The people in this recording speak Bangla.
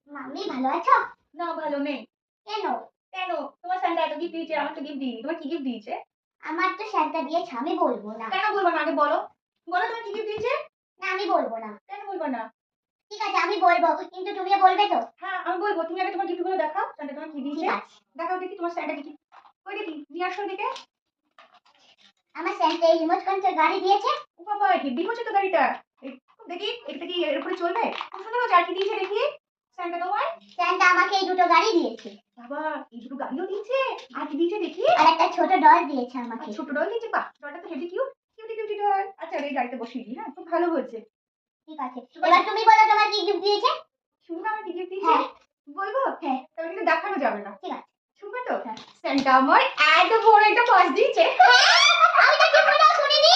মাম্মি ভালো আছো? না ভালো নেই। কেন? কেন? তোমার সান্তা এত গিফট দিয়েছে, আমার তো গিফট দিইনি। তোমার কি গিফট দিয়েছে? আমার তো সান্তা দিয়েছে, আমি বলবো না। কেন বলবো না? আগে বলো। বলো তোমার কি গিফট দিয়েছে। না আমি বলবো না। কেন বলবো না? ঠিক আছে আমি বলবো, কিন্তু তুমিও বলবে তো? হ্যাঁ আমি বলবো। তুমি আগে তোমার গিফট গুলো দেখাও। সান্তা তোমার কি ঠিক দিয়েছে আছে। দেখাও দেখি তোমার সান্তা কি। ওই দেখি নিয়ে আসো দিকে। আমার সান্তা এই রিমোট কন্ট্রোল গাড়ি দিয়েছে। ও বাবা, হেভি হচ্ছে তো গাড়িটা। দেখি এটা কি এর উপরে চলবে? খুব সুন্দর হচ্ছে। আর কি দিয়েছে দেখি সান্তা তোমার? সান্তা আমাকে এই দুটো গাড়ি দিয়েছে। বাবা, এই দুটো গাড়িও দিয়েছে। আর কি দিয়েছে দেখি? আর একটা ছোট ডল দিয়েছে আর আমাকে। ছোট ডল দিয়েছে। বাহ, ডলটা তো heavy cute. Cutie cutie doll. আচ্ছা এই গাড়িতে বসিয়ে দিই। হ্যাঁ খুব ভালো হয়েছে। ঠিক আছে, এবার তুমি বলো তোমার কি গিফট দিয়েছে। শুনবে আমার কি গিফট দিয়েছে? হ্যাঁ। বলবো? হ্যাঁ। তবে কিন্তু দেখানো যাবে না। ঠিক আছে। শুনবে তো? হ্যাঁ। সান্টা আমার এত বড় একটা পাস দিয়েছে। আমি তো ঠিক মতো শুনিনি।